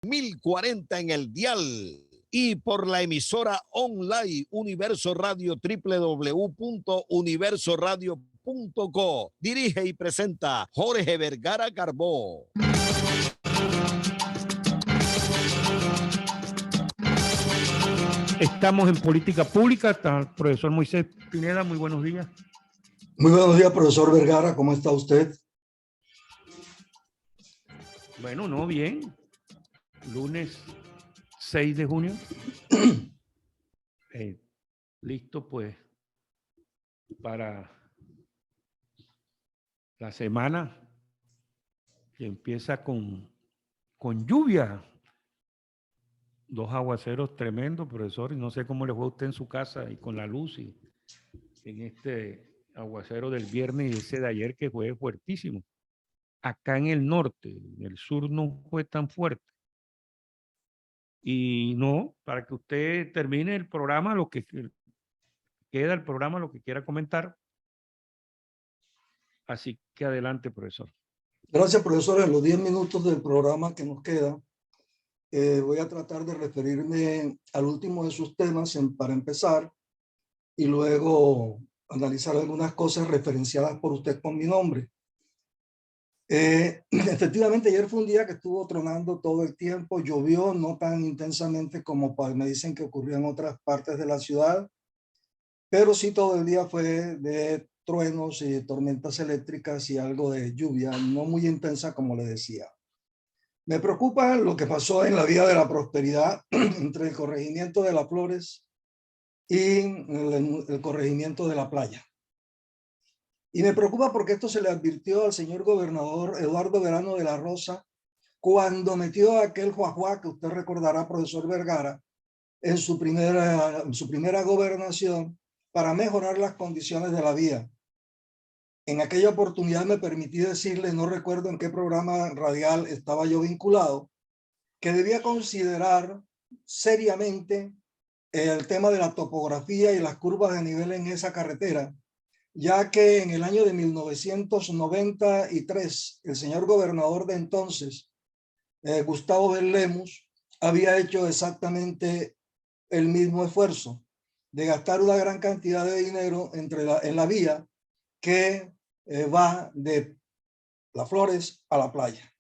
1040 en el dial y por la emisora online Universo Radio, www.universoradio.co. Dirige y presenta Jorge Vergara Carbó. Estamos en política pública. Está el profesor Moisés Pineda. Muy buenos días. Muy buenos días, profesor Vergara. ¿Cómo está usted? Bueno, no, bien. Lunes 6 de junio. Listo, pues, para la semana que empieza con lluvia. 2 aguaceros tremendos, profesor, y no sé cómo le fue a usted en su casa y con la luz y en este aguacero del viernes y ese de ayer que fue fuertísimo. Acá en el norte, en el sur no fue tan fuerte. Y no, para que usted termine el programa, lo que queda el programa, lo que quiera comentar. Así que adelante, profesor. Gracias, profesor. En los 10 minutos del programa que nos queda, voy a tratar de referirme al último de sus temas para empezar y luego analizar algunas cosas referenciadas por usted con mi nombre. Efectivamente, ayer fue un día que estuvo tronando todo el tiempo, llovió no tan intensamente como me dicen que ocurrió en otras partes de la ciudad, pero sí todo el día fue de truenos y tormentas eléctricas y algo de lluvia, no muy intensa como le decía. Me preocupa lo que pasó en la vía de la Prosperidad entre el corregimiento de Las Flores y el corregimiento de La Playa. Y me preocupa porque esto se le advirtió al señor gobernador Eduardo Verano de la Rosa cuando metió aquel juajuá que usted recordará, profesor Vergara, en su primera gobernación para mejorar las condiciones de la vía. En aquella oportunidad me permití decirle, no recuerdo en qué programa radial estaba yo vinculado, que debía considerar seriamente el tema de la topografía y las curvas de nivel en esa carretera, ya que en el año de 1993 el señor gobernador de entonces, Gustavo Bel Lemus, había hecho exactamente el mismo esfuerzo de gastar una gran cantidad de dinero en la vía que va de Las Flores a La Playa.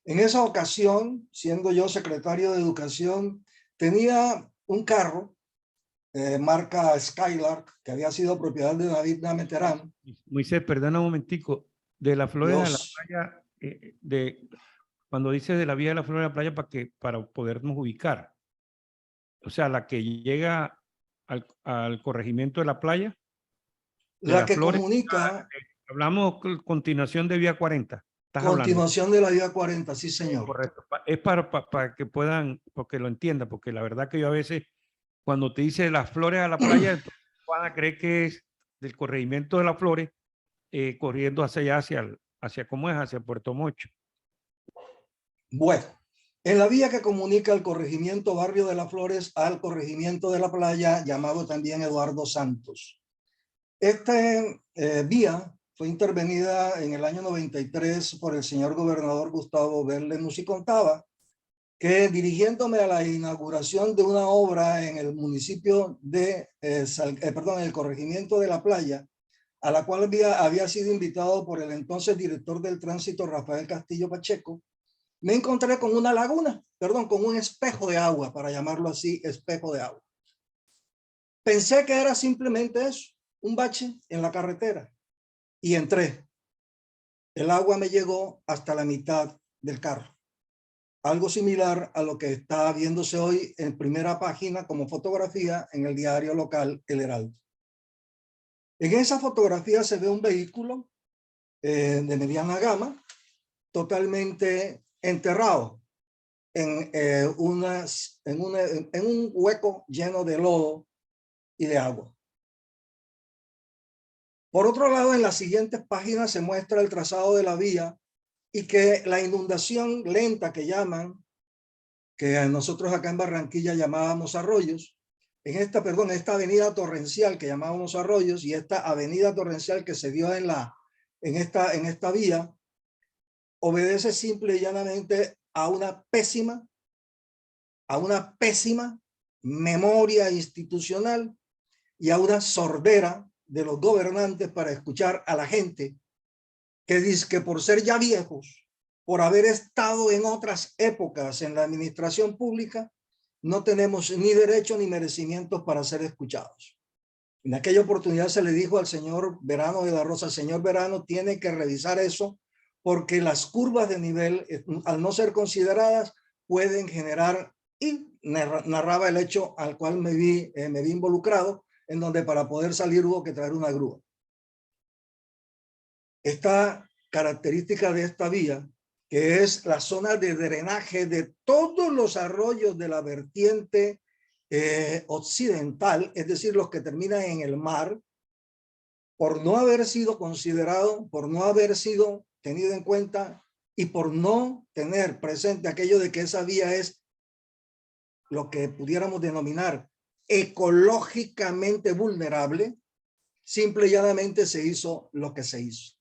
En esa ocasión, siendo yo secretario de Educación, tenía un carro marca Skylark, que había sido propiedad de David Nameterán. Moisés, perdona un momentico. De Las Flores a la playa, cuando dice de la vía de Las Flores a la playa, para podernos ubicar. O sea, la que llega al corregimiento de La Playa. La que Flores, comunica. Hablamos continuación de vía 40. Continuación de la vía 40, sí, señor. Correcto. Es para que puedan, porque lo entiendan, porque la verdad que yo a veces, cuando te dice Las Flores a la playa, van a creer que es del corregimiento de Las Flores, corriendo hacia allá, hacia cómo es, hacia Puerto Mocho. Bueno, en la vía que comunica el corregimiento Barrio de Las Flores al corregimiento de La Playa, llamado también Eduardo Santos. Esta vía fue intervenida en el año 93 por el señor gobernador Gustavo Bel Lemus y contaba que dirigiéndome a la inauguración de una obra en el municipio de, en el corregimiento de La Playa, a la cual había sido invitado por el entonces director del tránsito Rafael Castillo Pacheco, me encontré con una laguna, con un espejo de agua, para llamarlo así, espejo de agua. Pensé que era simplemente eso, un bache en la carretera, y entré. El agua me llegó hasta la mitad del carro. Algo similar a lo que está viéndose hoy en primera página como fotografía en el diario local El Heraldo. En esa fotografía se ve un vehículo de mediana gama, totalmente enterrado en un hueco lleno de lodo y de agua. Por otro lado, en las siguientes páginas se muestra el trazado de la vía y que la inundación lenta que llaman, que nosotros acá en Barranquilla llamábamos arroyos, esta avenida torrencial que llamábamos arroyos y esta avenida torrencial que se dio en esta vía, obedece simple y llanamente a una pésima a una pésima memoria institucional y a una sordera de los gobernantes para escuchar a la gente que dice que por ser ya viejos, por haber estado en otras épocas en la administración pública, no tenemos ni derecho ni merecimientos para ser escuchados. En aquella oportunidad se le dijo al señor Verano de la Rosa, señor Verano, tiene que revisar eso porque las curvas de nivel, al no ser consideradas, pueden generar, y narraba el hecho al cual me vi involucrado, en donde para poder salir hubo que traer una grúa. Esta característica de esta vía, que es la zona de drenaje de todos los arroyos de la vertiente occidental, es decir, los que terminan en el mar, por no haber sido considerado, por no haber sido tenido en cuenta y por no tener presente aquello de que esa vía es lo que pudiéramos denominar ecológicamente vulnerable, simple y llanamente se hizo lo que se hizo.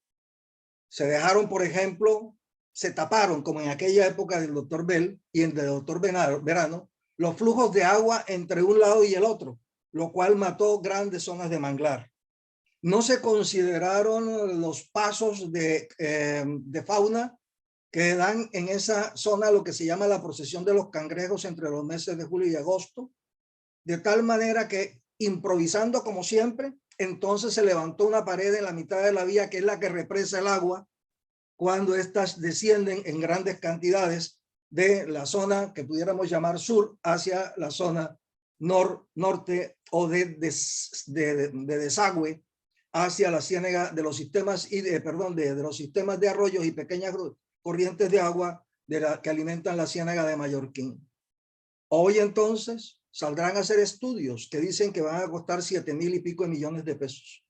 Se dejaron, por ejemplo, se taparon, como en aquella época del doctor Bell y en el doctor Verano, los flujos de agua entre un lado y el otro, lo cual mató grandes zonas de manglar. No se consideraron los pasos de fauna que dan en esa zona lo que se llama la procesión de los cangrejos entre los meses de julio y agosto, de tal manera que, improvisando como siempre, entonces se levantó una pared en la mitad de la vía que es la que represa el agua cuando éstas descienden en grandes cantidades de la zona que pudiéramos llamar sur hacia la zona norte o de desagüe hacia la ciénaga de los sistemas de los sistemas de arroyos y pequeñas corrientes de agua que alimentan la ciénaga de Mallorquín. Hoy entonces saldrán a hacer estudios que dicen que van a costar 7,000 y pico de millones de pesos.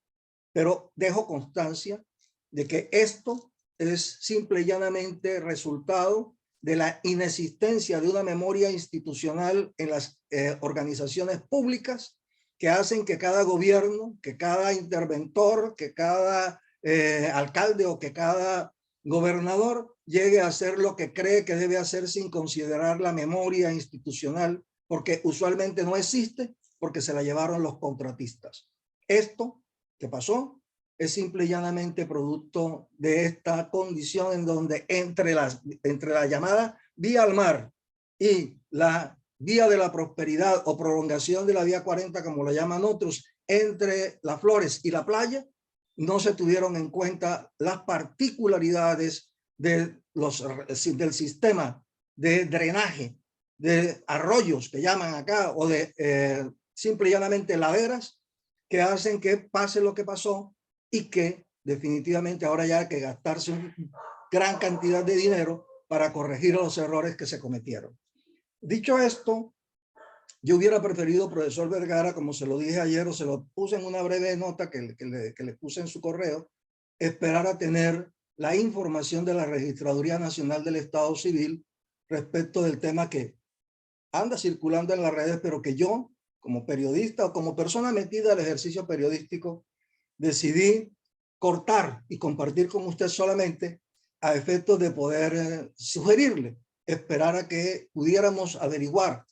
Pero dejo constancia de que esto es simple y llanamente resultado de la inexistencia de una memoria institucional en las organizaciones públicas que hacen que cada gobierno, que cada interventor, que cada alcalde o que cada gobernador llegue a hacer lo que cree que debe hacer sin considerar la memoria institucional, porque usualmente no existe, porque se la llevaron los contratistas. Esto que pasó es simple y llanamente producto de esta condición en donde entre la llamada vía al mar y la vía de la prosperidad o prolongación de la vía 40, como la llaman otros, entre Las Flores y la playa, no se tuvieron en cuenta las particularidades del sistema de drenaje, de arroyos que llaman acá, o de simple y llanamente laderas, que hacen que pase lo que pasó y que definitivamente ahora ya hay que gastarse una gran cantidad de dinero para corregir los errores que se cometieron. Dicho esto, yo hubiera preferido, profesor Vergara, como se lo dije ayer o se lo puse en una breve nota que le puse en su correo, esperar a tener la información de la Registraduría Nacional del Estado Civil respecto del tema que anda circulando en las redes, pero que yo, como periodista o como persona metida al ejercicio periodístico, decidí cortar y compartir con usted solamente a efectos de poder sugerirle, esperar a que pudiéramos averiguar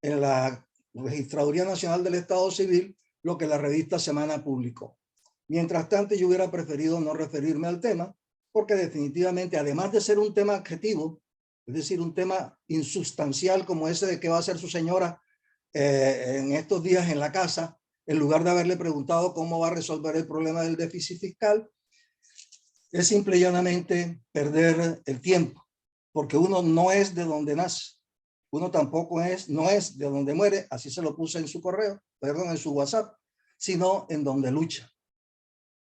en la Registraduría Nacional del Estado Civil lo que la revista Semana publicó. Mientras tanto, yo hubiera preferido no referirme al tema, porque definitivamente, además de ser un tema adjetivo, es decir, un tema insustancial como ese de qué va a hacer su señora en estos días en la casa, en lugar de haberle preguntado cómo va a resolver el problema del déficit fiscal, es simple y llanamente perder el tiempo, porque uno no es de donde nace, uno tampoco no es de donde muere, así se lo puse en su correo, perdón, en su WhatsApp, sino en donde lucha.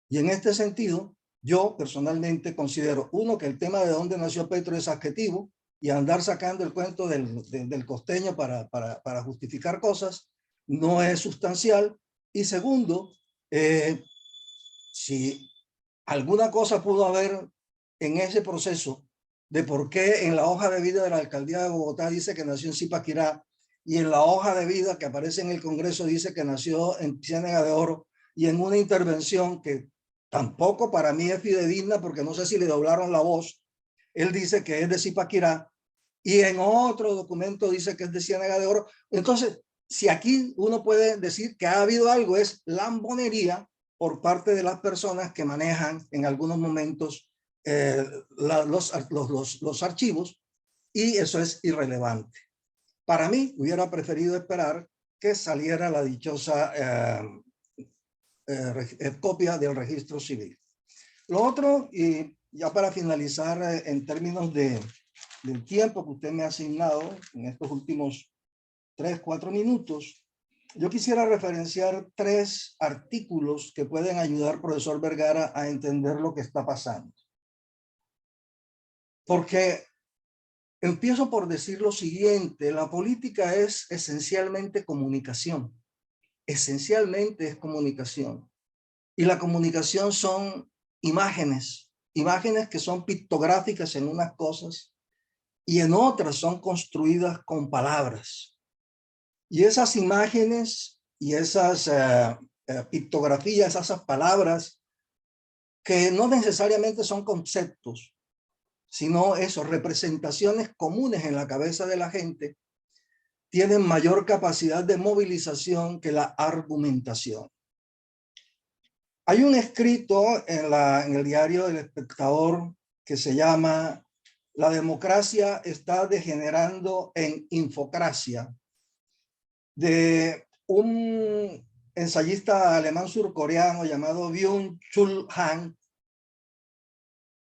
Y en este sentido, yo personalmente considero, uno, que el tema de dónde nació Petro es adjetivo, y andar sacando el cuento del costeño para justificar cosas no es sustancial. Y segundo, si alguna cosa pudo haber en ese proceso de por qué en la hoja de vida de la alcaldía de Bogotá dice que nació en Zipaquirá y en la hoja de vida que aparece en el Congreso dice que nació en Ciénaga de Oro, y en una intervención que tampoco para mí es fidedigna porque no sé si le doblaron la voz, él dice que es de Zipaquirá, y en otro documento dice que es de Ciénaga de Oro. Entonces, si aquí uno puede decir que ha habido algo, es lambonería por parte de las personas que manejan en algunos momentos los archivos, y eso es irrelevante. Para mí, hubiera preferido esperar que saliera la dichosa copia del registro civil. Lo otro, y ya para finalizar, en términos del tiempo que usted me ha asignado en estos últimos 3-4 minutos, yo quisiera referenciar 3 artículos que pueden ayudar, profesor Vergara, a entender lo que está pasando. Porque empiezo por decir lo siguiente: la política es esencialmente comunicación. Esencialmente es comunicación. Y la comunicación son imágenes, imágenes que son pictográficas en unas cosas y en otras son construidas con palabras. Y esas imágenes y esas pictografías, esas palabras, que no necesariamente son conceptos, sino eso, representaciones comunes en la cabeza de la gente, tienen mayor capacidad de movilización que la argumentación. Hay un escrito en el diario El Espectador que se llama "La democracia está degenerando en infocracia", de un ensayista alemán surcoreano llamado Byung-Chul Han.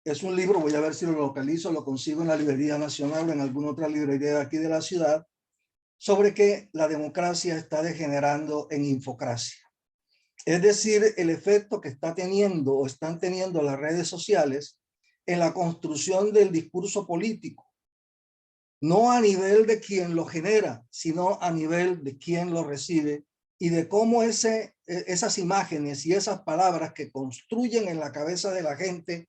Es un libro, voy a ver si lo localizo, lo consigo en la Librería Nacional o en alguna otra librería de aquí de la ciudad, sobre que la democracia está degenerando en infocracia. Es decir, el efecto que está teniendo o están teniendo las redes sociales en la construcción del discurso político, no a nivel de quien lo genera, sino a nivel de quien lo recibe, y de cómo esas imágenes y esas palabras que construyen en la cabeza de la gente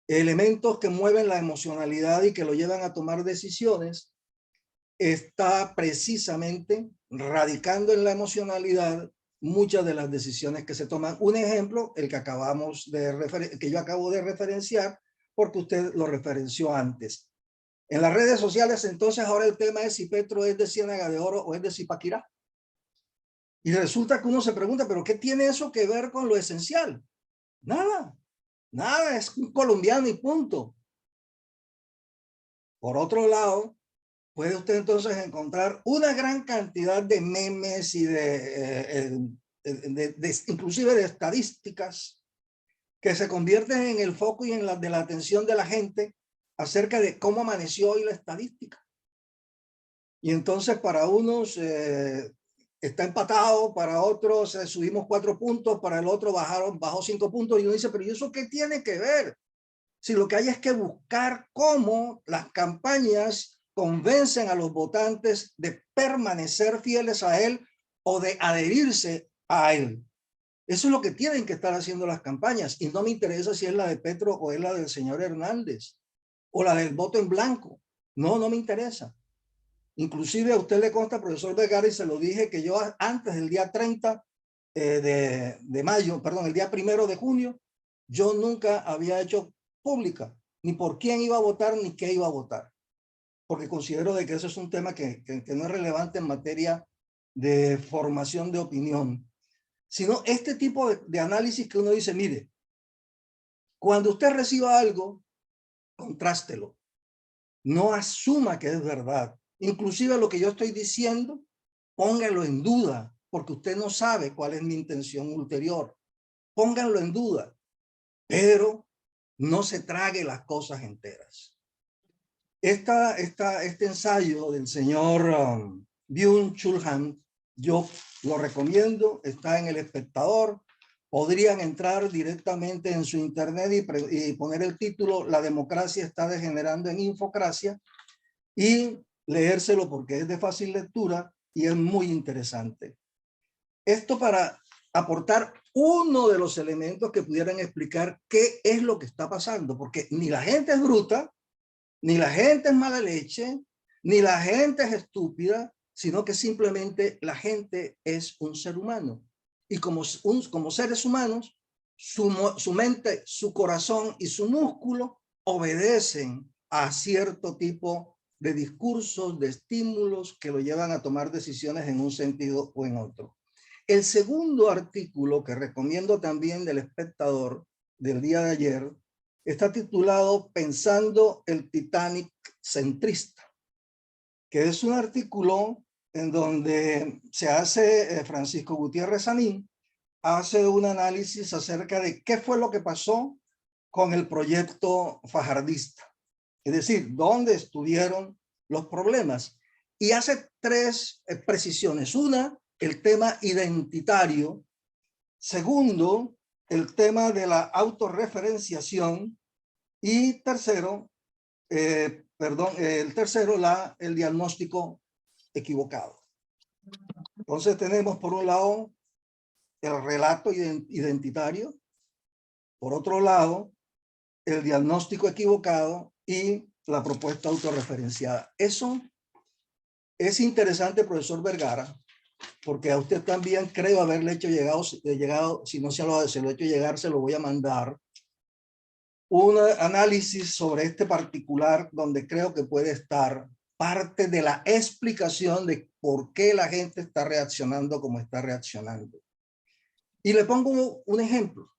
elementos que mueven la emocionalidad y que lo llevan a tomar decisiones, está precisamente radicando en la emocionalidad muchas de las decisiones que se toman. Un ejemplo, el que que yo acabo de referenciar, porque usted lo referenció antes. En las redes sociales, entonces, ahora el tema es si Petro es de Ciénaga de Oro o es de Zipaquirá. Y resulta que uno se pregunta, ¿pero qué tiene eso que ver con lo esencial? Nada, nada, es un colombiano y punto. Por otro lado, puede usted entonces encontrar una gran cantidad de memes y inclusive de estadísticas que se convierten en el foco y en de la atención de la gente acerca de cómo amaneció hoy la estadística. Y entonces para unos está empatado, para otros subimos 4 puntos, para el otro bajó 5 puntos, y uno dice, pero ¿y eso qué tiene que ver? Si lo que hay es que buscar cómo las campañas convencen a los votantes de permanecer fieles a él o de adherirse a él. Eso es lo que tienen que estar haciendo las campañas, y no me interesa si es la de Petro o es la del señor Hernández o la del voto en blanco. No, no me interesa. Inclusive a usted le consta, profesor Vergara, y se lo dije, que yo antes del día 30 de mayo, perdón, el día 1 de junio, yo nunca había hecho pública ni por quién iba a votar ni qué iba a votar, porque considero de que eso es un tema que no es relevante en materia de formación de opinión, sino este tipo de análisis que uno dice, mire, cuando usted reciba algo, contrástelo, no asuma que es verdad. Inclusive lo que yo estoy diciendo, póngalo en duda, porque usted no sabe cuál es mi intención ulterior. Pónganlo en duda, pero no se trague las cosas enteras. Este ensayo del señor Byung-Chul Han, yo lo recomiendo, está en El Espectador. Podrían entrar directamente en su internet y poner el título "La democracia está degenerando en infocracia", y leérselo porque es de fácil lectura y es muy interesante. Esto para aportar uno de los elementos que pudieran explicar qué es lo que está pasando, porque ni la gente es bruta, ni la gente es mala leche, ni la gente es estúpida, sino que simplemente la gente es un ser humano. Y como seres humanos, su mente, su corazón y su músculo obedecen a cierto tipo de discursos, de estímulos que lo llevan a tomar decisiones en un sentido o en otro. El segundo artículo que recomiendo también del Espectador del día de ayer está titulado Pensando el Titanic centrista, que es un artículo en donde se hace Francisco Gutiérrez Sanín, hace un análisis acerca de qué fue lo que pasó con el proyecto fajardista. Es decir, dónde estuvieron los problemas. Y hace tres precisiones. Una, el tema identitario. Segundo, el tema de la autorreferenciación. Y tercero, el diagnóstico equivocado. Entonces tenemos por un lado el relato identitario, por otro lado el diagnóstico equivocado y la propuesta autorreferenciada. Eso es interesante, profesor Vergara, porque a usted también creo haberle hecho llegado, si no se lo he hecho llegar, se lo voy a mandar, un análisis sobre este particular donde creo que puede estar parte de la explicación de por qué la gente está reaccionando como está reaccionando. Y le pongo un ejemplo.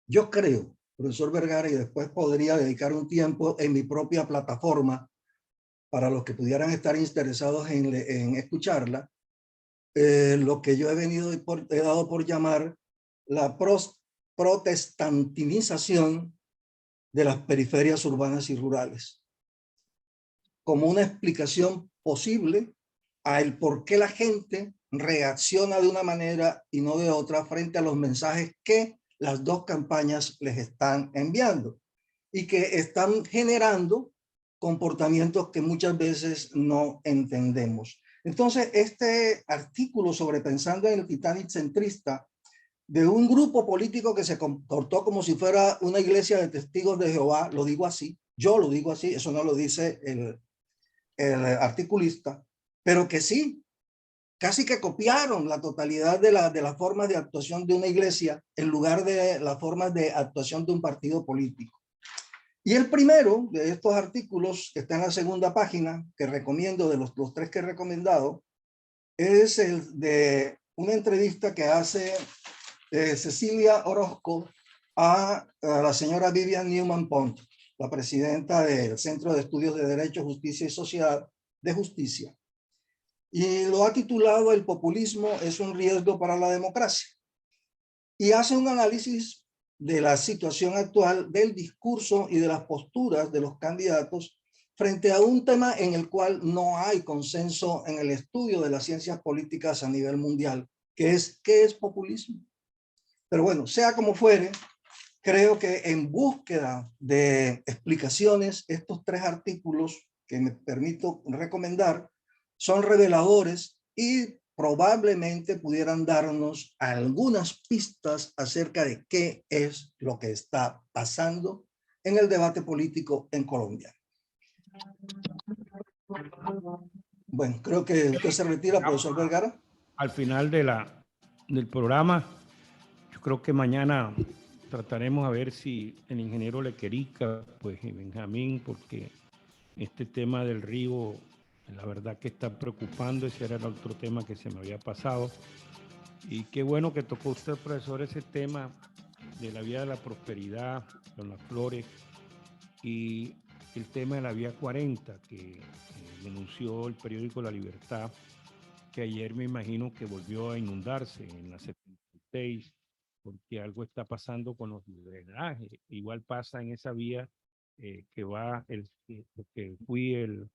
Yo creo, profesor Vergara, y después podría dedicar un tiempo en mi propia plataforma para los que pudieran estar interesados en escucharla, lo que yo he dado por llamar la protestantinización de las periferias urbanas y rurales, como una explicación posible a el por qué la gente reacciona de una manera y no de otra frente a los mensajes que las dos campañas les están enviando y que están generando comportamientos que muchas veces no entendemos. Entonces, este artículo sobre Pensando en el Titanic centrista de un grupo político que se comportó como si fuera una iglesia de testigos de Jehová, lo digo así, yo lo digo así, eso no lo dice el articulista, pero que sí, casi que copiaron la totalidad de las formas de actuación de una iglesia en lugar de las formas de actuación de un partido político. Y el primero de estos artículos, que está en la segunda página, que recomiendo, de los tres que he recomendado, es el de una entrevista que hace Cecilia Orozco a la señora Vivian Newman Pont, la presidenta del Centro de Estudios de Derecho, Justicia y Sociedad de Justicia. Y lo ha titulado El populismo es un riesgo para la democracia. Y hace un análisis de la situación actual, del discurso y de las posturas de los candidatos frente a un tema en el cual no hay consenso en el estudio de las ciencias políticas a nivel mundial, que es ¿qué es populismo? Pero bueno, sea como fuere, creo que en búsqueda de explicaciones, estos tres artículos que me permito recomendar son reveladores y probablemente pudieran darnos algunas pistas acerca de qué es lo que está pasando en el debate político en Colombia. Bueno, creo que usted se retira, profesor Vergara. Al final del programa, yo creo que mañana trataremos a ver si el ingeniero Lequerica, pues y Benjamín, porque este tema del río, la verdad que está preocupando. Ese era el otro tema que se me había pasado. Y qué bueno que tocó usted, profesor, ese tema de la vía de la prosperidad con las flores y el tema de la vía 40 que denunció el periódico La Libertad, que ayer me imagino que volvió a inundarse en la 76, porque algo está pasando con los drenajes. Igual pasa en esa vía que va, que fui el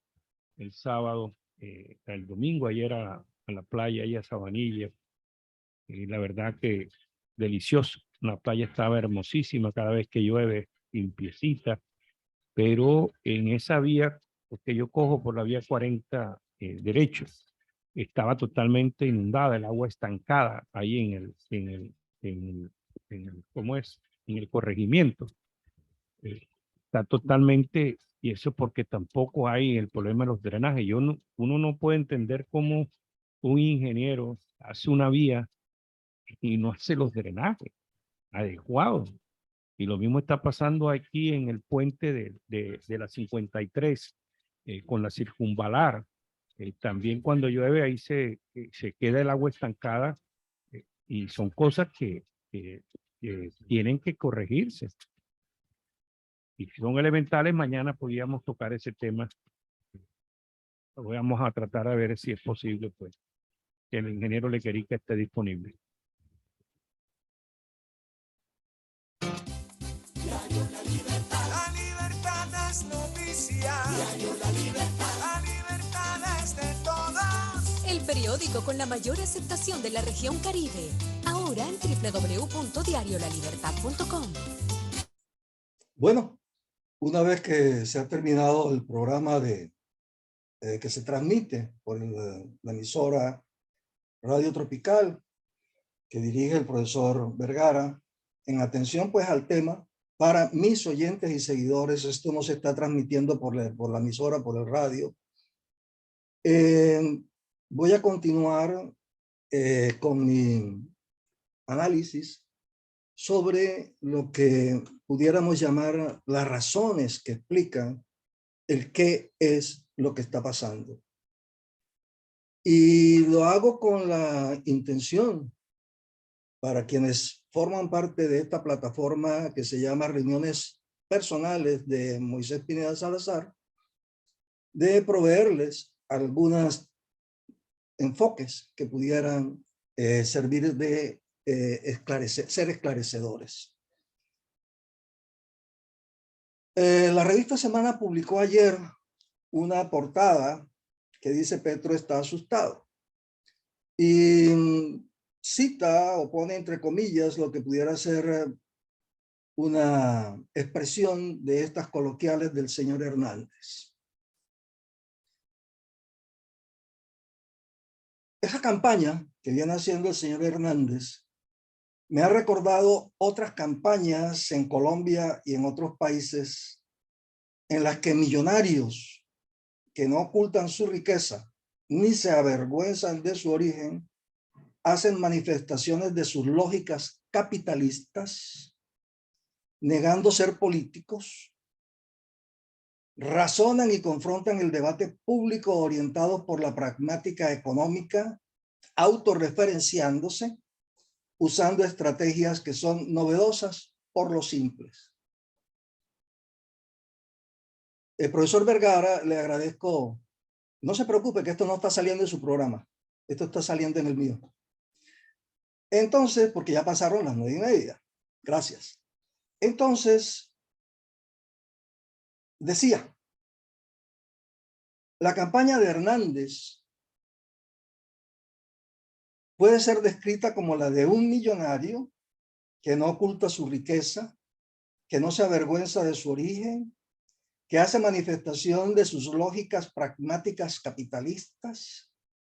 sábado, el domingo, ayer a la playa, allá a Sabanilla, y la verdad que delicioso. La playa estaba hermosísima cada vez que llueve, limpiecita, pero en esa vía, porque yo cojo por la vía 40 derecho, estaba totalmente inundada, el agua estancada ahí ¿cómo es? En el corregimiento. Está totalmente, y eso porque tampoco hay el problema de los drenajes. Uno no puede entender cómo un ingeniero hace una vía y no hace los drenajes adecuados. Y lo mismo está pasando aquí en el puente de la 53, con la circunvalar. También cuando llueve ahí se queda el agua estancada y son cosas que tienen que corregirse. Y si son elementales, mañana podríamos tocar ese tema. Vamos a tratar a ver si es posible, pues, que el ingeniero Lequerica esté disponible. La libertad es noticia. La libertad es de todos. El periódico con la mayor aceptación de la región Caribe. Ahora en www.diariolalibertad.com. Bueno, una vez que se ha terminado el programa que se transmite por la emisora Radio Tropical que dirige el profesor Vergara, en atención pues al tema, para mis oyentes y seguidores, esto no se está transmitiendo por la emisora, por el radio. Voy a continuar con mi análisis sobre lo que pudiéramos llamar las razones que explican el qué es lo que está pasando. Y lo hago con la intención, para quienes forman parte de esta plataforma que se llama Reuniones Personales de Moisés Pineda Salazar, de proveerles algunos enfoques que pudieran servir de ser esclarecedores. La revista Semana publicó ayer una portada que dice Petro está asustado y cita o pone entre comillas lo que pudiera ser una expresión de estas coloquiales del señor Hernández. Esa campaña que viene haciendo el señor Hernández me ha recordado otras campañas en Colombia y en otros países en las que millonarios que no ocultan su riqueza ni se avergüenzan de su origen hacen manifestaciones de sus lógicas capitalistas, negando ser políticos, razonan y confrontan el debate público orientado por la pragmática económica, autorreferenciándose, usando estrategias que son novedosas por lo simples. El profesor Vergara, le agradezco, no se preocupe que esto no está saliendo en su programa, esto está saliendo en el mío. Entonces, porque ya pasaron las 9:30. Gracias. Entonces, decía, la campaña de Hernández puede ser descrita como la de un millonario que no oculta su riqueza, que no se avergüenza de su origen, que hace manifestación de sus lógicas pragmáticas capitalistas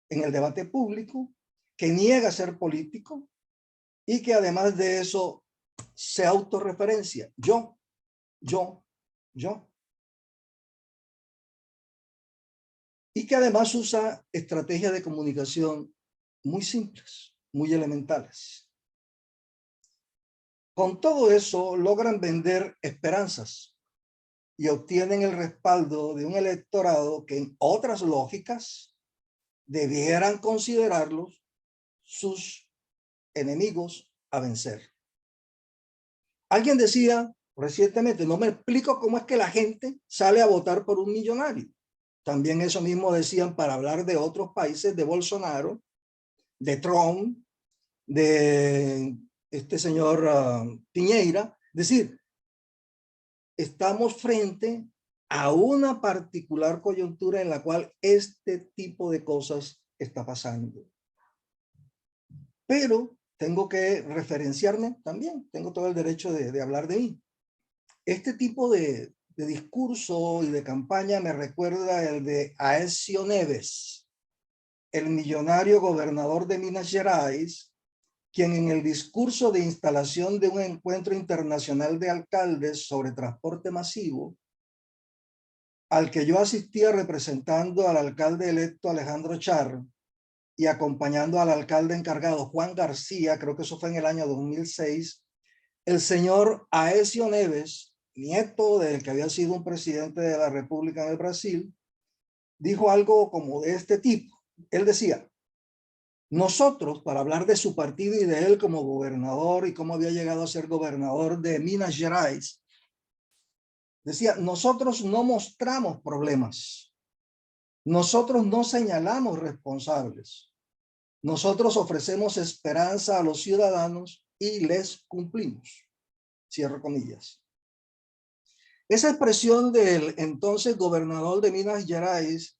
en el debate público, que niega ser político y que además de eso se autorreferencia. Yo. Y que además usa estrategias de comunicación muy simples, muy elementales. Con todo eso logran vender esperanzas y obtienen el respaldo de un electorado que en otras lógicas debieran considerarlos sus enemigos a vencer. Alguien decía recientemente, no me explico cómo es que la gente sale a votar por un millonario. También eso mismo decían para hablar de otros países, de Bolsonaro, de Trump, de este señor Piñera. Es decir, estamos frente a una particular coyuntura en la cual este tipo de cosas está pasando. Pero tengo que referenciarme también, tengo todo el derecho de hablar de mí. Este tipo de discurso y de campaña me recuerda el de Aécio Neves, el millonario gobernador de Minas Gerais, quien en el discurso de instalación de un encuentro internacional de alcaldes sobre transporte masivo, al que yo asistía representando al alcalde electo Alejandro Char y acompañando al alcalde encargado Juan García, creo que eso fue en el año 2006, el señor Aécio Neves, nieto del que había sido un presidente de la República en el Brasil, dijo algo como de este tipo. Él decía, nosotros, para hablar de su partido y de él como gobernador y cómo había llegado a ser gobernador de Minas Gerais, decía, nosotros no mostramos problemas, nosotros no señalamos responsables, nosotros ofrecemos esperanza a los ciudadanos y les cumplimos. Cierro comillas. Esa expresión del entonces gobernador de Minas Gerais,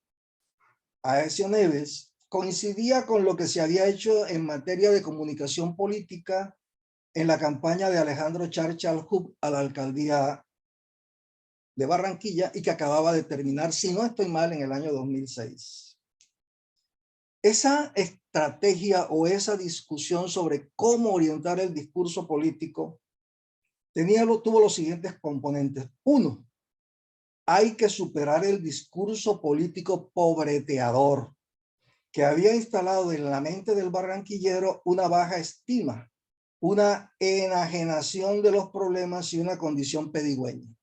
Aécio Neves, coincidía con lo que se había hecho en materia de comunicación política en la campaña de Alejandro Charchal Hub a la alcaldía de Barranquilla y que acababa de terminar, si no estoy mal, en el año 2006. Esa estrategia o esa discusión sobre cómo orientar el discurso político tuvo los siguientes componentes. Uno, hay que superar el discurso político pobreteador que había instalado en la mente del barranquillero una baja estima, una enajenación de los problemas y una condición pedigüeña.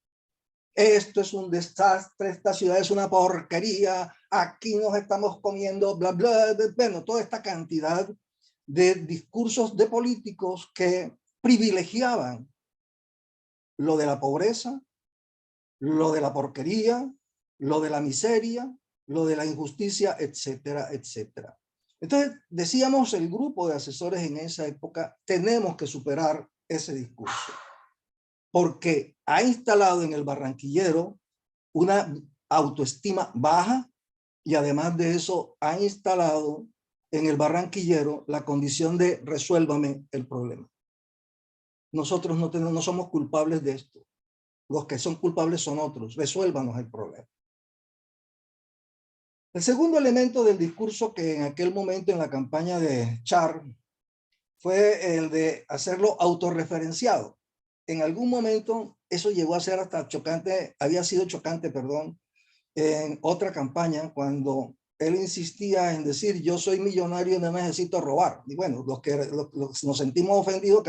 Esto es un desastre, esta ciudad es una porquería, aquí nos estamos comiendo, bla, bla, bla. Bueno, toda esta cantidad de discursos de políticos que privilegiaban lo de la pobreza, lo de la porquería, lo de la miseria, lo de la injusticia, etcétera, etcétera. Entonces, decíamos el grupo de asesores en esa época, tenemos que superar ese discurso, porque ha instalado en el barranquillero una autoestima baja y además de eso ha instalado en el barranquillero la condición de resuélvame el problema. Nosotros no somos culpables de esto. Los que son culpables son otros. Resuélvanos el problema. El segundo elemento del discurso que en aquel momento en la campaña de Char fue el de hacerlo autorreferenciado. En algún momento eso llegó a ser hasta chocante, había sido chocante, perdón, en otra campaña cuando él insistía en decir yo soy millonario y no necesito robar. Y bueno, los que nos sentimos ofendidos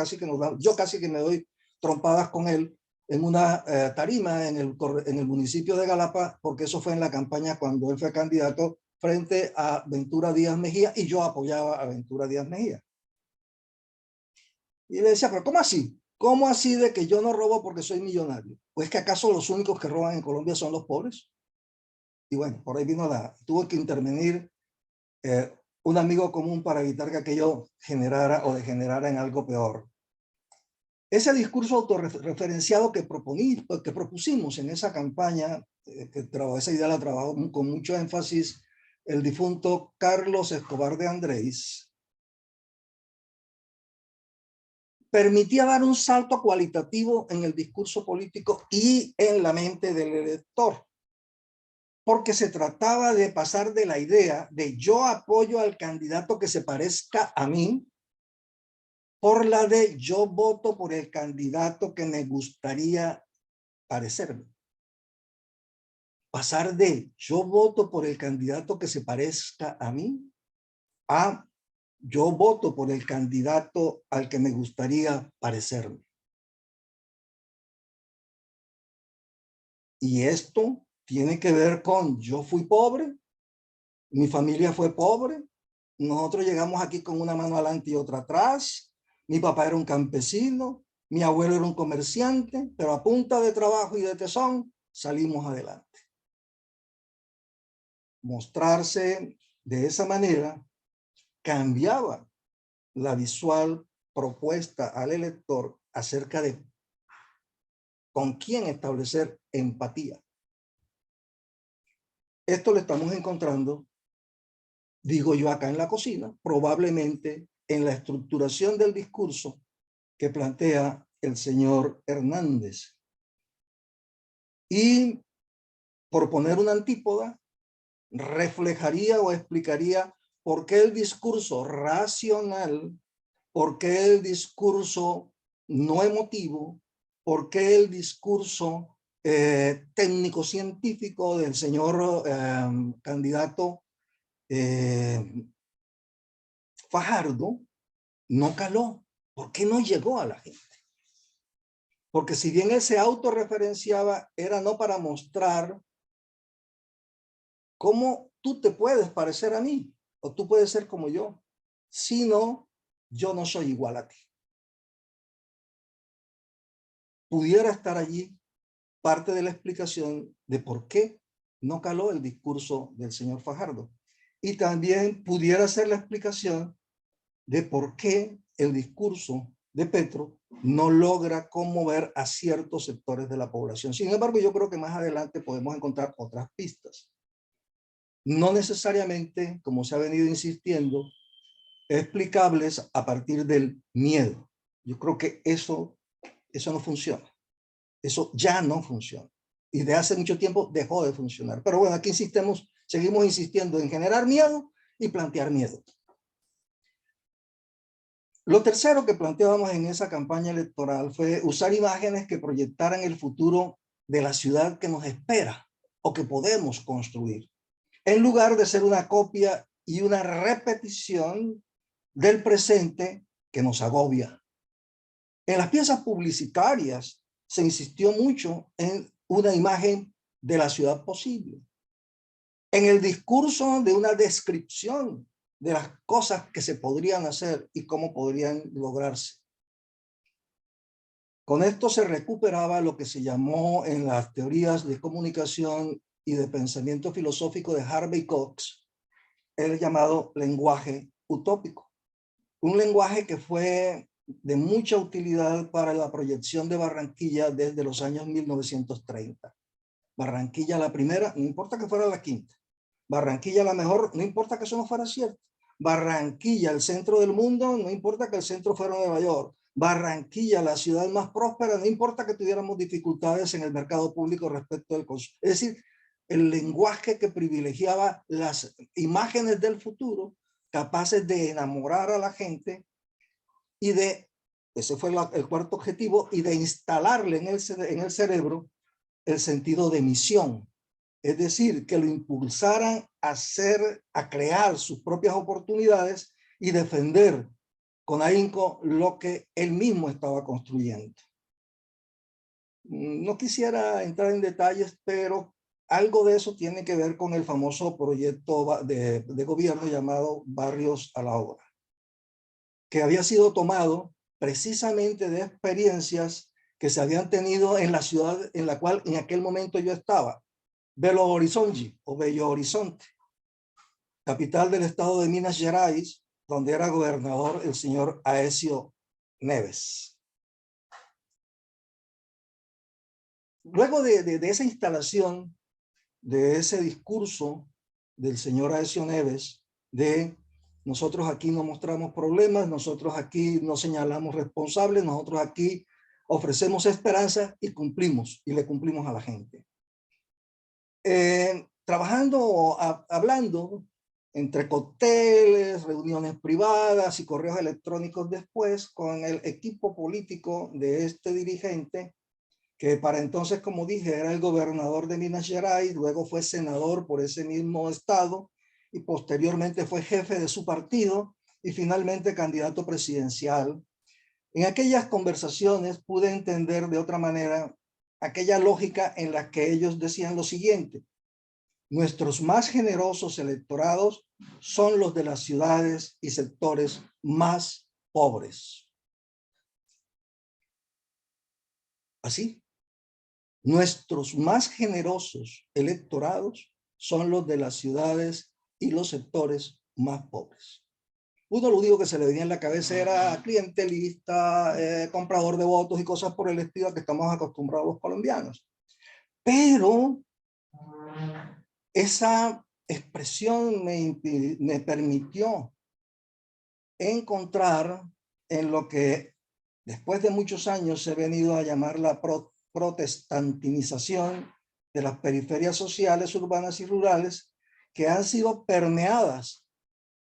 yo casi que me doy trompadas con él en una tarima en el municipio de Galapa, porque eso fue en la campaña cuando él fue candidato frente a Ventura Díaz Mejía y yo apoyaba a Ventura Díaz Mejía. Y le decía, pero ¿cómo así? ¿Cómo así de que yo no robo porque soy millonario? Pues que acaso los únicos que roban en Colombia son los pobres. Y bueno, por ahí tuvo que intervenir un amigo común para evitar que aquello generara o degenerara en algo peor. Ese discurso autorreferenciado que propusimos en esa campaña, esa idea la trabajó con mucho énfasis el difunto Carlos Escobar de Andrés, permitía dar un salto cualitativo en el discurso político y en la mente del elector, porque se trataba de pasar de la idea de yo apoyo al candidato que se parezca a mí, por la de yo voto por el candidato que me gustaría parecerme. Pasar de yo voto por el candidato que se parezca a mí a yo voto por el candidato al que me gustaría parecerme. Y esto tiene que ver con yo fui pobre, mi familia fue pobre, nosotros llegamos aquí con una mano adelante y otra atrás, mi papá era un campesino, mi abuelo era un comerciante, pero a punta de trabajo y de tesón salimos adelante. Mostrarse de esa manera cambiaba la visual propuesta al elector acerca de con quién establecer empatía. Esto lo estamos encontrando, digo yo, acá en la cocina, probablemente en la estructuración del discurso que plantea el señor Hernández. Y por poner una antípoda, reflejaría o explicaría por qué el discurso racional, por qué el discurso no emotivo, por qué el discurso técnico-científico del señor candidato Fajardo no caló. ¿Por qué no llegó a la gente? Porque si bien él se autorreferenciaba, era no para mostrar ¿Cómo tú te puedes parecer a mí? O tú puedes ser como yo. Si no, yo no soy igual a ti. Pudiera estar allí parte de la explicación de por qué no caló el discurso del señor Fajardo. Y también pudiera ser la explicación de por qué el discurso de Petro no logra conmover a ciertos sectores de la población. Sin embargo, yo creo que más adelante podemos encontrar otras pistas. No necesariamente, como se ha venido insistiendo, explicables a partir del miedo. Yo creo que eso no funciona. Eso ya no funciona. Y de hace mucho tiempo dejó de funcionar. Pero bueno, aquí seguimos insistiendo en generar miedo y plantear miedo. Lo tercero que planteábamos en esa campaña electoral fue usar imágenes que proyectaran el futuro de la ciudad que nos espera o que podemos construir, en lugar de ser una copia y una repetición del presente que nos agobia. En las piezas publicitarias se insistió mucho en una imagen de la ciudad posible, en el discurso de una descripción de las cosas que se podrían hacer y cómo podrían lograrse. Con esto se recuperaba lo que se llamó en las teorías de comunicación y de pensamiento filosófico de Harvey Cox, el llamado lenguaje utópico. Un lenguaje que fue de mucha utilidad para la proyección de Barranquilla desde los años 1930. Barranquilla la primera, no importa que fuera la quinta. Barranquilla la mejor, no importa que eso no fuera cierto. Barranquilla, el centro del mundo, no importa que el centro fuera Nueva York. Barranquilla, la ciudad más próspera, no importa que tuviéramos dificultades en el mercado público respecto del consumo. Es decir, el lenguaje que privilegiaba las imágenes del futuro, capaces de enamorar a la gente y ese fue el cuarto objetivo, y de instalarle en el cerebro el sentido de misión. Es decir, que lo impulsaran a crear sus propias oportunidades y defender con ahínco lo que él mismo estaba construyendo. No quisiera entrar en detalles, pero algo de eso tiene que ver con el famoso proyecto de gobierno llamado Barrios a la Obra, que había sido tomado precisamente de experiencias que se habían tenido en la ciudad en la cual en aquel momento yo estaba, Belo Horizonte o Bello Horizonte, capital del estado de Minas Gerais, donde era gobernador el señor Aécio Neves. Luego de esa instalación, de ese discurso del señor Aécio Neves, de nosotros aquí no mostramos problemas, nosotros aquí no señalamos responsables, nosotros aquí ofrecemos esperanza y cumplimos, y le cumplimos a la gente. Hablando entre cócteles, reuniones privadas y correos electrónicos después con el equipo político de este dirigente, que para entonces, como dije, era el gobernador de Minas Gerais, luego fue senador por ese mismo estado y posteriormente fue jefe de su partido y finalmente candidato presidencial. En aquellas conversaciones pude entender de otra manera aquella lógica en la que ellos decían lo siguiente: nuestros más generosos electorados son los de las ciudades y sectores más pobres. Así, nuestros más generosos electorados son los de las ciudades y los sectores más pobres. Uno lo único que se le venía en la cabeza era clientelista, comprador de votos y cosas por el estilo que estamos acostumbrados los colombianos. Pero esa expresión me permitió encontrar en lo que después de muchos años se ha venido a llamar la protestantinización de las periferias sociales, urbanas y rurales, que han sido permeadas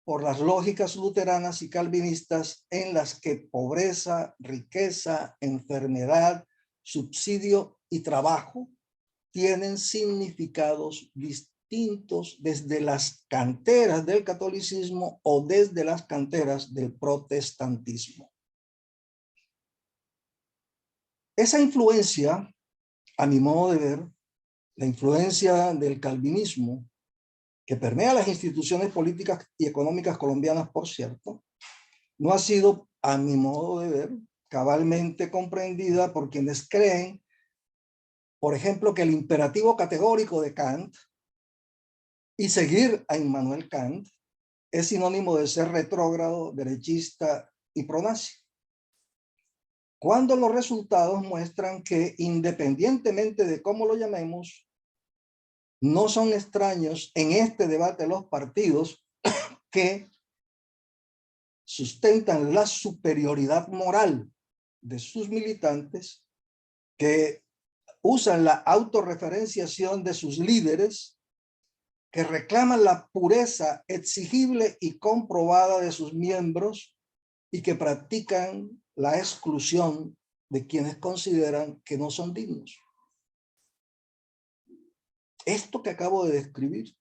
por las lógicas luteranas y calvinistas en las que pobreza, riqueza, enfermedad, subsidio y trabajo tienen significados distintos desde las canteras del catolicismo o desde las canteras del protestantismo. Esa influencia, a mi modo de ver, la influencia del calvinismo, que permea las instituciones políticas y económicas colombianas, por cierto, no ha sido, a mi modo de ver, cabalmente comprendida por quienes creen, por ejemplo, que el imperativo categórico de Kant y seguir a Immanuel Kant es sinónimo de ser retrógrado, derechista y pronazi. Cuando los resultados muestran que, independientemente de cómo lo llamemos, no son extraños en este debate los partidos que sustentan la superioridad moral de sus militantes, que usan la autorreferenciación de sus líderes, que reclaman la pureza exigible y comprobada de sus miembros y que practican la exclusión de quienes consideran que no son dignos. Esto que acabo de describir,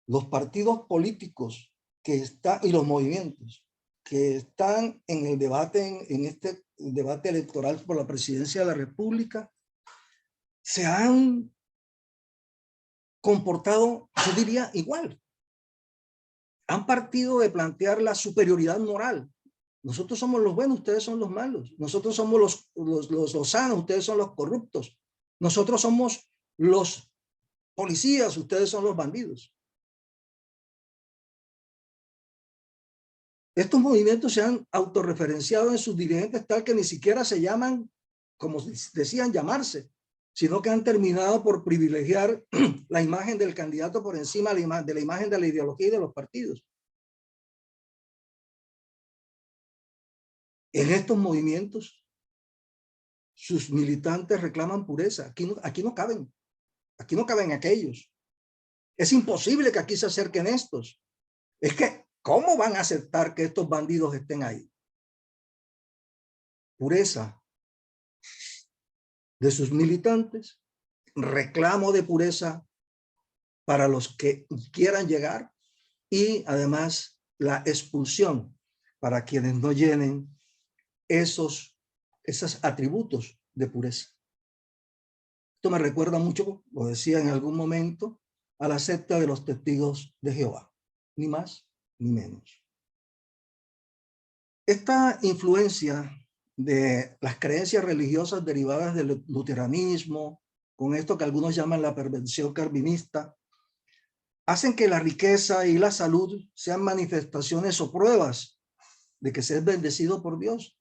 los partidos políticos que están y los movimientos que están en el debate, en este debate electoral por la presidencia de la República, se han comportado, yo diría, igual. Han partido de plantear la superioridad moral. Nosotros somos los buenos, ustedes son los malos. Nosotros somos los sanos, ustedes son los corruptos. Nosotros somos los policías, ustedes son los bandidos. Estos movimientos se han autorreferenciado en sus dirigentes tal que ni siquiera se llaman como decían llamarse, sino que han terminado por privilegiar la imagen del candidato por encima de la imagen de la ideología y de los partidos. En estos movimientos, sus militantes reclaman pureza. Aquí no caben aquellos. Es imposible que aquí se acerquen estos. Es que, ¿cómo van a aceptar que estos bandidos estén ahí? Pureza de sus militantes, reclamo de pureza para los que quieran llegar y además la expulsión para quienes no llenen esos atributos de pureza. Esto me recuerda mucho, lo decía en algún momento, a la secta de los testigos de Jehová, ni más ni menos. Esta influencia de las creencias religiosas derivadas del luteranismo, con esto que algunos llaman la perversión calvinista, hacen que la riqueza y la salud sean manifestaciones o pruebas de que se es bendecido por Dios.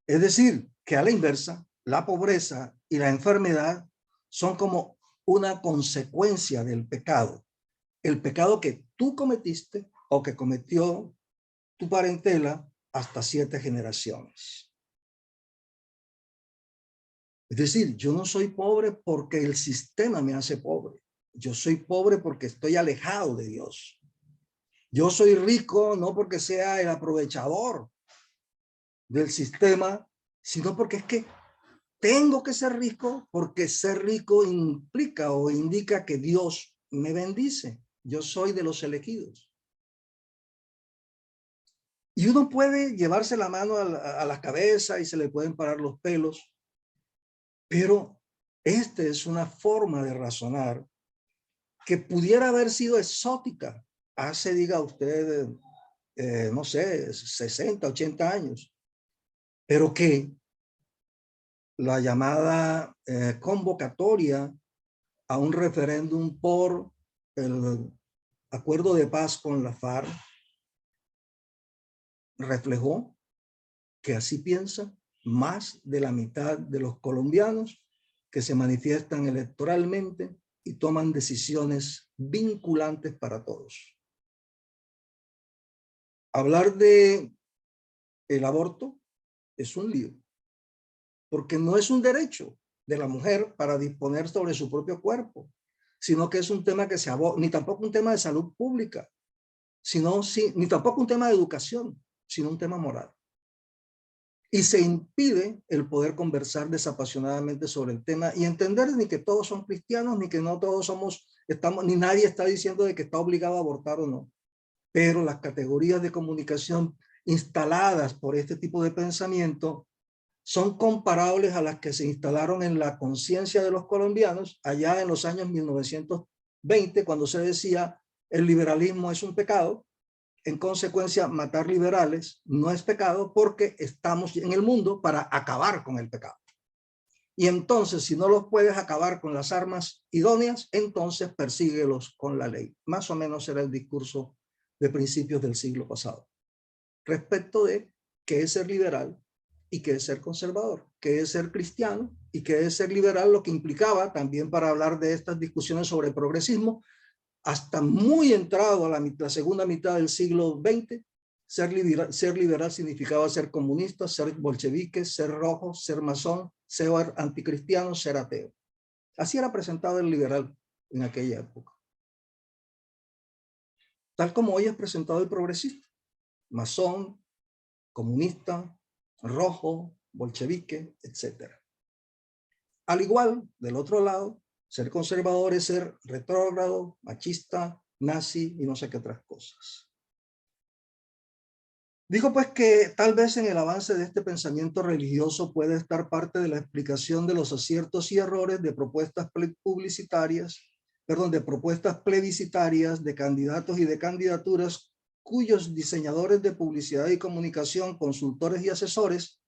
Es decir, que a la inversa, la pobreza y la enfermedad son como una consecuencia del pecado. El pecado que tú cometiste o que cometió tu parentela hasta 7 generaciones. Es decir, yo no soy pobre porque el sistema me hace pobre. Yo soy pobre porque estoy alejado de Dios. Yo soy rico no porque sea el aprovechador del sistema, sino porque es que tengo que ser rico, porque ser rico implica o indica que Dios me bendice. Yo soy de los elegidos. Y uno puede llevarse la mano a la cabeza y se le pueden parar los pelos, pero esta es una forma de razonar que pudiera haber sido exótica hace, diga usted, no sé, 60, 80 años, pero que la llamada convocatoria a un referéndum por el acuerdo de paz con la FARC reflejó que así piensa más de la mitad de los colombianos que se manifiestan electoralmente y toman decisiones vinculantes para todos. Hablar de el aborto es un lío, porque no es un derecho de la mujer para disponer sobre su propio cuerpo, sino que es un tema que se aborda, ni tampoco un tema de salud pública, ni tampoco un tema de educación, sino un tema moral. Y se impide el poder conversar desapasionadamente sobre el tema y entender ni que todos son cristianos, ni que no todos ni nadie está diciendo de que está obligado a abortar o no. Pero las categorías de comunicación instaladas por este tipo de pensamiento son comparables a las que se instalaron en la conciencia de los colombianos allá en los años 1920, cuando se decía el liberalismo es un pecado. En consecuencia, matar liberales no es pecado porque estamos en el mundo para acabar con el pecado. Y entonces, si no los puedes acabar con las armas idóneas, entonces persíguelos con la ley. Más o menos era el discurso de principios del siglo pasado. Respecto de qué es ser liberal y qué es ser conservador, qué es ser cristiano y qué es ser liberal, lo que implicaba también para hablar de estas discusiones sobre progresismo, hasta muy entrado a la segunda mitad del siglo XX, ser liberal significaba ser comunista, ser bolchevique, ser rojo, ser masón, ser anticristiano, ser ateo. Así era presentado el liberal en aquella época. Tal como hoy es presentado el progresista, masón, comunista, rojo, bolchevique, etc. Al igual, del otro lado, ser conservador es ser retrógrado, machista, nazi y no sé qué otras cosas. Dijo pues que tal vez en el avance de este pensamiento religioso puede estar parte de la explicación de los aciertos y errores de propuestas plebiscitarias de candidatos y de candidaturas cuyos diseñadores de publicidad y comunicación, consultores y asesores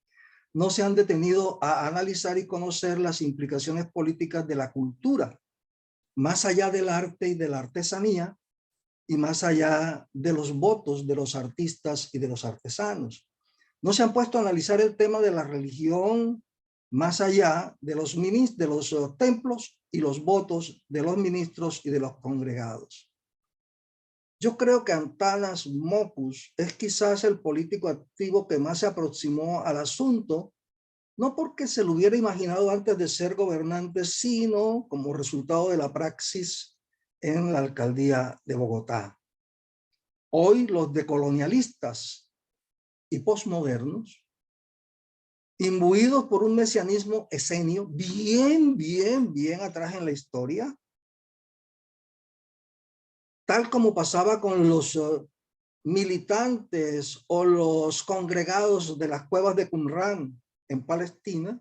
no se han detenido a analizar y conocer las implicaciones políticas de la cultura, más allá del arte y de la artesanía, y más allá de los votos de los artistas y de los artesanos. No se han puesto a analizar el tema de la religión más allá de los templos y los votos de los ministros y de los congregados. Yo creo que Antanas Mockus es quizás el político activo que más se aproximó al asunto, no porque se lo hubiera imaginado antes de ser gobernante, sino como resultado de la praxis en la alcaldía de Bogotá. Hoy los decolonialistas y posmodernos, imbuidos por un mesianismo esenio, bien atrás en la historia, tal como pasaba con los militantes o los congregados de las cuevas de Qumran en Palestina,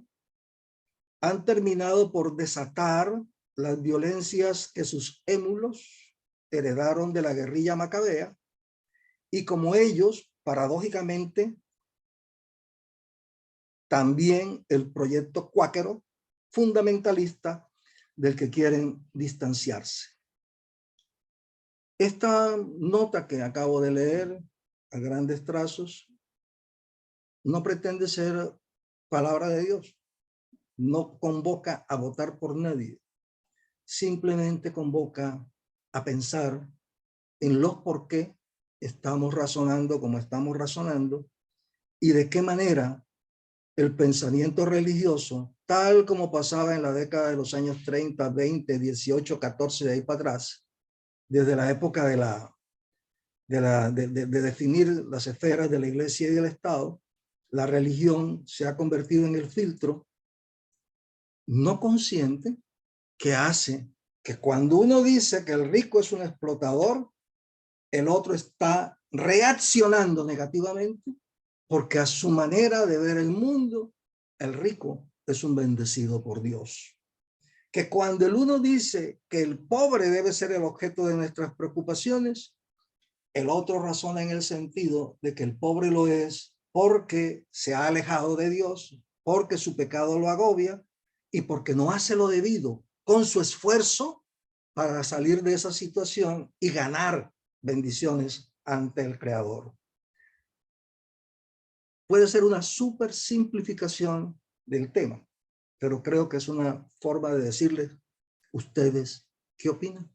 han terminado por desatar las violencias que sus émulos heredaron de la guerrilla macabea, y como ellos, paradójicamente, también el proyecto cuáquero fundamentalista del que quieren distanciarse. Esta nota que acabo de leer a grandes trazos no pretende ser palabra de Dios, no convoca a votar por nadie, simplemente convoca a pensar en los por qué estamos razonando como estamos razonando y de qué manera el pensamiento religioso, tal como pasaba en la década de los años 30, 20, 18, 14, de ahí para atrás, desde la época de definir las esferas de la iglesia y del Estado, la religión se ha convertido en el filtro no consciente que hace que cuando uno dice que el rico es un explotador, el otro está reaccionando negativamente porque a su manera de ver el mundo, el rico es un bendecido por Dios. Que cuando el uno dice que el pobre debe ser el objeto de nuestras preocupaciones, el otro razona en el sentido de que el pobre lo es porque se ha alejado de Dios, porque su pecado lo agobia y porque no hace lo debido con su esfuerzo para salir de esa situación y ganar bendiciones ante el Creador. Puede ser una súper simplificación del tema, pero creo que es una forma de decirles, ¿ustedes qué opinan?